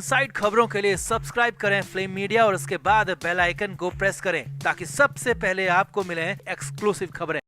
Side खबरों के लिए सब्सक्राइब करें फ्लेम मीडिया और उसके बाद बेल आइकन को प्रेस करें ताकि सबसे पहले आपको मिले एक्सक्लूसिव खबरें।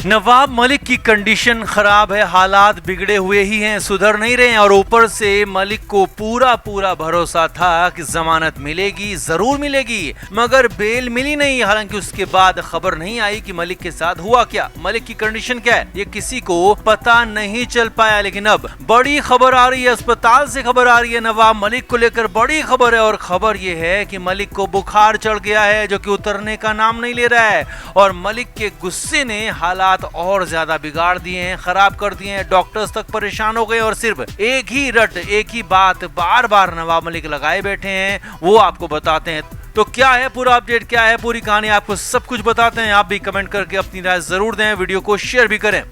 नवाब मलिक की कंडीशन खराब है, हालात बिगड़े हुए ही हैं, सुधर नहीं रहे हैं और ऊपर से मलिक को पूरा भरोसा था कि जमानत मिलेगी, जरूर मिलेगी, मगर बेल मिली नहीं। हालांकि उसके बाद खबर नहीं आई कि मलिक के साथ हुआ क्या, मलिक की कंडीशन क्या है, ये किसी को पता नहीं चल पाया। लेकिन अब बड़ी खबर आ रही है, अस्पताल से खबर आ रही है, नवाब मलिक को लेकर बड़ी खबर है और खबर ये है कि मलिक को बुखार चढ़ गया है जो कि उतरने का नाम नहीं ले रहा है और मलिक के गुस्से ने हालात और ज्यादा बिगाड़ दिए हैं, खराब कर दिए हैं। डॉक्टर्स तक परेशान हो गए और सिर्फ एक ही रट, एक ही बात बार बार नवाब मलिक लगाए बैठे हैं, वो आपको बताते हैं। तो क्या है पूरा अपडेट, क्या है पूरी कहानी, आपको सब कुछ बताते हैं। आप भी कमेंट करके अपनी राय जरूर दें, वीडियो को शेयर भी करें।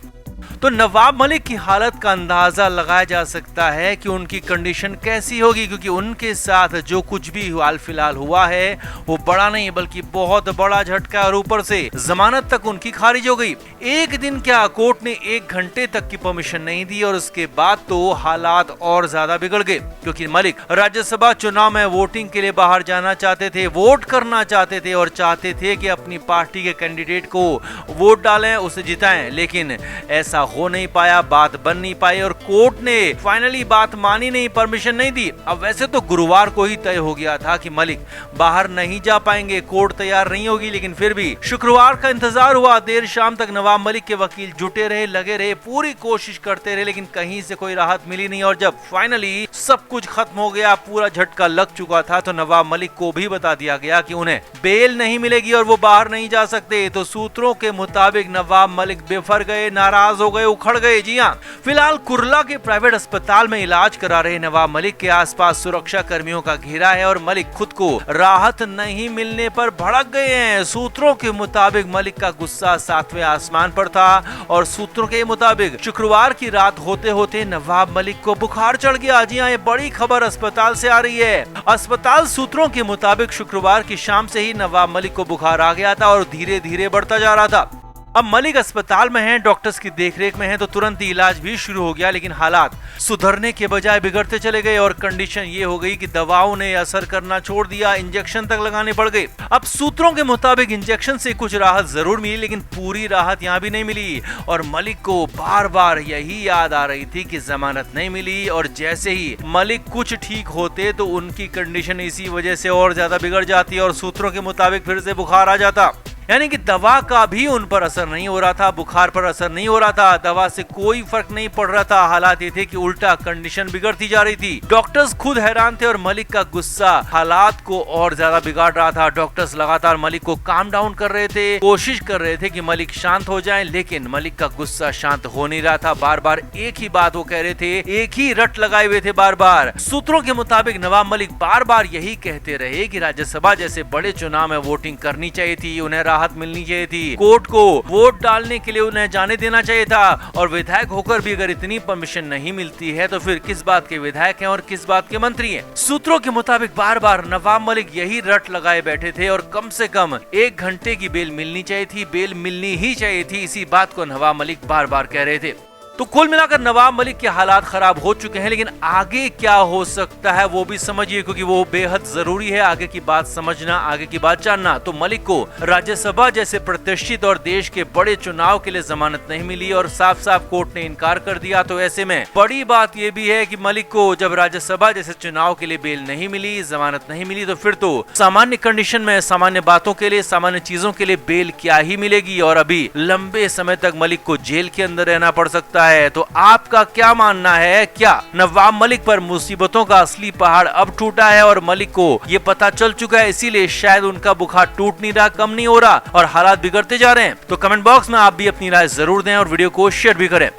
तो नवाब मलिक की हालत का अंदाजा लगाया जा सकता है कि उनकी कंडीशन कैसी होगी, क्योंकि उनके साथ जो कुछ भी हाल फिलहाल हुआ है वो बड़ा नहीं बल्कि बहुत बड़ा झटका और ऊपर से जमानत तक उनकी खारिज हो गई। एक दिन क्या, कोर्ट ने 1 घंटे तक की परमिशन नहीं दी और उसके बाद तो हालात और ज्यादा बिगड़ गए, क्योंकि मलिक राज्यसभा चुनाव में वोटिंग के लिए बाहर जाना चाहते थे, वोट करना चाहते थे और चाहते थे कि अपनी पार्टी के कैंडिडेट को वोट डालें, उसे जिताएं। लेकिन ऐसा हो नहीं पाया, बात बन नहीं पाई और कोर्ट ने फाइनली बात मानी नहीं, परमिशन नहीं दी। अब वैसे तो गुरुवार को ही तय हो गया था कि मलिक बाहर नहीं जा पाएंगे, कोर्ट तैयार नहीं होगी, लेकिन फिर भी शुक्रवार का इंतजार हुआ। देर शाम तक नवाब मलिक के वकील जुटे रहे, लगे रहे, पूरी कोशिश करते रहे, लेकिन कहीं से कोई राहत मिली नहीं। और जब फाइनली सब कुछ खत्म हो गया, पूरा झटका लग चुका था, तो नवाब मलिक को भी बता दिया गया कि उन्हें बेल नहीं मिलेगी और वो बाहर नहीं जा सकते। तो सूत्रों के मुताबिक नवाब मलिक बेफर गए, नाराज हो गए, उखड़ गए। जी हां, फिलहाल कुर्ला के प्राइवेट अस्पताल में इलाज करा रहे नवाब मलिक के आसपास सुरक्षा कर्मियों का घेरा है और मलिक खुद को राहत नहीं मिलने पर भड़क गए हैं। सूत्रों के मुताबिक मलिक का गुस्सा 7वें आसमान पर था और सूत्रों के मुताबिक शुक्रवार की रात होते होते नवाब मलिक को बुखार चढ़ गया। जी हां, ये बड़ी खबर अस्पताल से आ रही है। अस्पताल सूत्रों के मुताबिक शुक्रवार की शाम से ही नवाब मलिक को बुखार आ गया था और धीरे धीरे बढ़ता जा रहा था। अब मलिक अस्पताल में हैं, डॉक्टर्स की देखरेख में हैं, तो तुरंत ही इलाज भी शुरू हो गया, लेकिन हालात सुधरने के बजाय बिगड़ते चले गए और कंडीशन ये हो गई कि दवाओं ने असर करना छोड़ दिया, इंजेक्शन तक लगाने पड़ गए। अब सूत्रों के मुताबिक इंजेक्शन से कुछ राहत जरूर मिली, लेकिन पूरी राहत यहाँ भी नहीं मिली और मलिक को बार बार यही याद आ रही थी कि जमानत नहीं मिली और जैसे ही मलिक कुछ ठीक होते तो उनकी कंडीशन इसी वजह से और ज्यादा बिगड़ जाती और सूत्रों के मुताबिक फिर से बुखार आ जाता। यानी कि दवा का भी उन पर असर नहीं हो रहा था, बुखार पर असर नहीं हो रहा था, दवा से कोई फर्क नहीं पड़ रहा था। हालात ये थे कि उल्टा कंडीशन बिगड़ती जा रही थी। डॉक्टर्स खुद हैरान थे और मलिक का गुस्सा हालात को और ज्यादा बिगाड़ रहा था। डॉक्टर्स लगातार मलिक को काम डाउन कर रहे थे, कोशिश कर रहे थे कि मलिक शांत हो जाए, लेकिन मलिक का गुस्सा शांत हो नहीं रहा था। बार बार एक ही बात वो कह रहे थे, एक ही रट लगाए हुए थे बार बार। सूत्रों के मुताबिक नवाब मलिक बार बार यही कहते रहे कि राज्यसभा जैसे बड़े चुनाव में वोटिंग करनी चाहिए थी, उन्हें राहत मिलनी चाहिए थी, कोर्ट को वोट डालने के लिए उन्हें जाने देना चाहिए था और विधायक होकर भी अगर इतनी परमिशन नहीं मिलती है तो फिर किस बात के विधायक हैं और किस बात के मंत्री हैं। सूत्रों के मुताबिक बार बार नवाब मलिक यही रट लगाए बैठे थे और कम से कम 1 घंटे की बेल मिलनी चाहिए थी, बेल मिलनी ही चाहिए थी, इसी बात को नवाब मलिक बार बार कह रहे थे। तो कुल मिलाकर नवाब मलिक के हालात खराब हो चुके हैं, लेकिन आगे क्या हो सकता है वो भी समझिए, क्योंकि वो बेहद जरूरी है आगे की बात समझना, आगे की बात जानना। तो मलिक को राज्यसभा जैसे प्रतिष्ठित और देश के बड़े चुनाव के लिए जमानत नहीं मिली और साफ साफ कोर्ट ने इनकार कर दिया। तो ऐसे में बड़ी बात ये भी है कि मलिक को जब राज्यसभा जैसे चुनाव के लिए बेल नहीं मिली, जमानत नहीं मिली, तो फिर तो सामान्य कंडीशन में सामान्य बातों के लिए, सामान्य चीजों के लिए बेल क्या ही मिलेगी और अभी लंबे समय तक मलिक को जेल के अंदर रहना पड़ सकता है। तो आपका क्या मानना है, क्या नवाब मलिक पर मुसीबतों का असली पहाड़ अब टूटा है और मलिक को ये पता चल चुका है, इसीलिए शायद उनका बुखार टूट नहीं रहा, कम नहीं हो रहा और हालात बिगड़ते जा रहे हैं? तो कमेंट बॉक्स में आप भी अपनी राय जरूर दें और वीडियो को शेयर भी करें।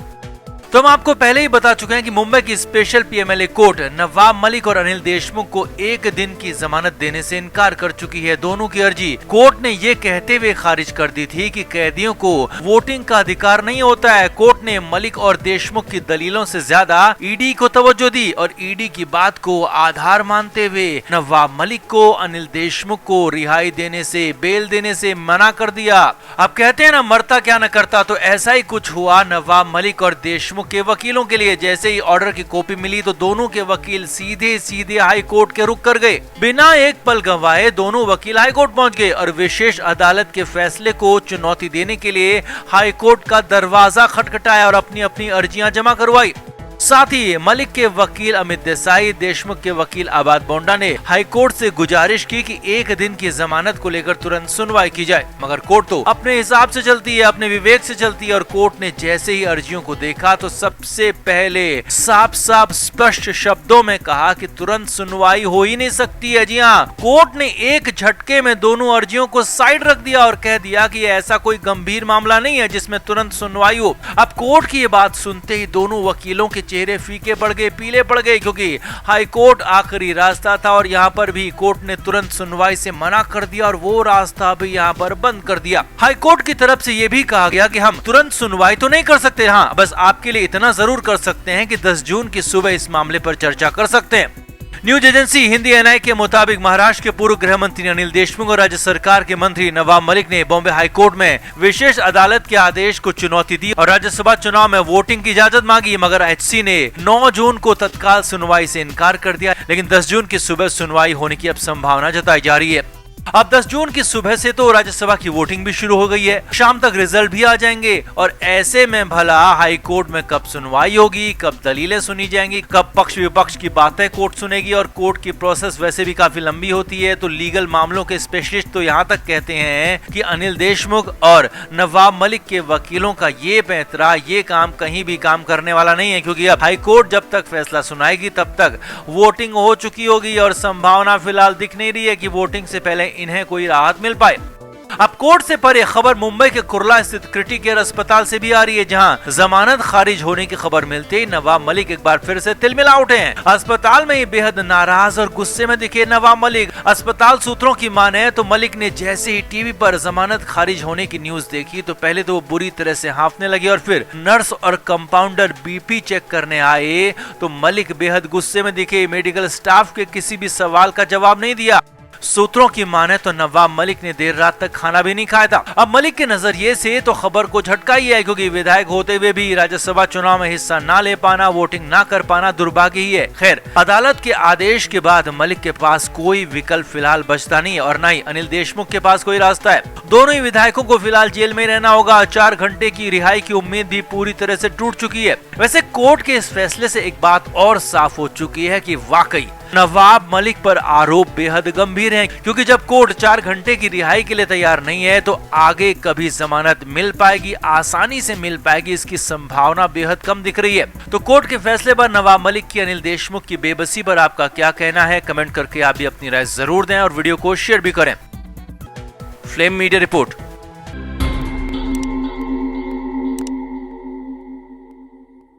तो हम आपको पहले ही बता चुके हैं कि मुंबई की special PMLA court Nawab Malik और अनिल देशमुख को 1 दिन की जमानत देने से इनकार कर चुकी है। दोनों की अर्जी कोर्ट ने ये कहते हुए खारिज कर दी थी कि कैदियों को वोटिंग का अधिकार नहीं होता है। कोर्ट ने मलिक और देशमुख की दलीलों से ज्यादा ईडी को तवज्जो दी और ईडी की बात को आधार मानते हुए नवाब मलिक को अनिल देशमुख को रिहाई देने से, बेल देने से मना कर दिया। अब कहते हैं ना, मरता क्या न करता, तो ऐसा ही कुछ हुआ नवाब मलिक और देशमुख के वकीलों के लिए। जैसे ही ऑर्डर की कॉपी मिली तो दोनों के वकील सीधे हाई कोर्ट के रुख कर गए। बिना एक पल गंवाए दोनों वकील हाई कोर्ट पहुंच गए और विशेष अदालत के फैसले को चुनौती देने के लिए हाई कोर्ट का दरवाजा खटखटाया और अपनी अपनी अर्जियां जमा करवाई। साथ ही मलिक के वकील अमित देसाई, देशमुख के वकील आबाद बोंडा ने हाईकोर्ट से गुजारिश की कि 1 दिन की जमानत को लेकर तुरंत सुनवाई की जाए, मगर कोर्ट तो अपने हिसाब से चलती है, अपने विवेक से चलती है। और कोर्ट ने जैसे ही अर्जियों को देखा तो सबसे पहले साफ स्पष्ट शब्दों में कहा कि तुरंत सुनवाई हो ही नहीं सकती है। जी हाँ, कोर्ट ने एक झटके में दोनों अर्जियों को साइड रख दिया और कह दिया कि ऐसा कोई गंभीर मामला नहीं है जिसमें तुरंत सुनवाई हो। अब कोर्ट की ये बात सुनते ही दोनों वकीलों के चेहरे फीके पड़ गए, पीले पड़ गए, क्योंकि हाई कोर्ट आखिरी रास्ता था और यहाँ पर भी कोर्ट ने तुरंत सुनवाई से मना कर दिया और वो रास्ता भी यहाँ पर बंद कर दिया। हाई कोर्ट की तरफ से ये भी कहा गया कि हम तुरंत सुनवाई तो नहीं कर सकते, हाँ बस आपके लिए इतना जरूर कर सकते हैं कि 10 जून की सुबह इस मामले पर चर्चा कर सकते हैं। न्यूज एजेंसी हिंदी एनआई के मुताबिक महाराष्ट्र के पूर्व गृह मंत्री अनिल देशमुख और राज्य सरकार के मंत्री नवाब मलिक ने बॉम्बे हाईकोर्ट में विशेष अदालत के आदेश को चुनौती दी और राज्यसभा चुनाव में वोटिंग की इजाजत मांगी, मगर एचसी ने 9 जून को तत्काल सुनवाई से इनकार कर दिया। लेकिन 10 जून की सुबह सुनवाई होने की अब संभावना जताई जा रही है। अब 10 जून की सुबह से तो राज्यसभा की वोटिंग भी शुरू हो गई है, शाम तक रिजल्ट भी आ जाएंगे और ऐसे में भला हाई कोर्ट में कब सुनवाई होगी, कब दलीलें सुनी जाएंगी, कब पक्ष विपक्ष की बातें कोर्ट सुनेगी। और कोर्ट की प्रोसेस वैसे भी काफी लंबी होती है, तो लीगल मामलों के स्पेशलिस्ट तो यहाँ तक कहते हैं कि अनिल देशमुख और नवाब मलिक के वकीलों का ये पैंतरा, ये काम कहीं भी काम करने वाला नहीं है, क्योंकि अब हाई कोर्ट जब तक फैसला सुनाएगी तब तक वोटिंग हो चुकी होगी और संभावना फिलहाल दिख नहीं रही है कि वोटिंग से पहले इन्हें कोई राहत मिल पाए। अब कोर्ट से परे खबर मुंबई के कुर्ला स्थित क्रिटिकेयर अस्पताल से भी आ रही है, जहां जमानत खारिज होने की खबर मिलते ही नवाब मलिक एक बार फिर से तिलमिला उठे हैं। अस्पताल में बेहद नाराज और गुस्से में दिखे नवाब मलिक। अस्पताल सूत्रों की माने तो मलिक ने जैसे ही टीवी पर जमानत खारिज होने की न्यूज देखी तो पहले तो वो बुरी तरह से हांफने लगे और फिर नर्स और कंपाउंडर बीपी चेक करने आए तो मलिक बेहद गुस्से में दिखे। मेडिकल स्टाफ के किसी भी सवाल का जवाब नहीं दिया। सूत्रों की माने तो नवाब मलिक ने देर रात तक खाना भी नहीं खाया था। अब मलिक के नजरिए से तो खबर को झटका ही है, क्योंकि विधायक होते हुए भी राज्यसभा चुनाव में हिस्सा ना ले पाना, वोटिंग ना कर पाना दुर्भाग्य ही है। खैर, अदालत के आदेश के बाद मलिक के पास कोई विकल्प फिलहाल बचता नहीं है और न ही अनिल देशमुख के पास कोई रास्ता है। दोनों ही विधायकों को फिलहाल जेल में रहना होगा। 4 घंटे की रिहाई की उम्मीद भी पूरी तरह से टूट चुकी है। वैसे कोर्ट के इस फैसले से एक बात और साफ हो चुकी है कि वाकई नवाब मलिक पर आरोप बेहद गंभीर हैं, क्योंकि जब कोर्ट 4 घंटे की रिहाई के लिए तैयार नहीं है तो आगे कभी जमानत मिल पाएगी, आसानी से मिल पाएगी, इसकी संभावना बेहद कम दिख रही है। तो कोर्ट के फैसले पर नवाब मलिक की, अनिल देशमुख की बेबसी पर आपका क्या कहना है? कमेंट करके आप भी अपनी राय जरूर दें और वीडियो को शेयर भी करें। Flame media report.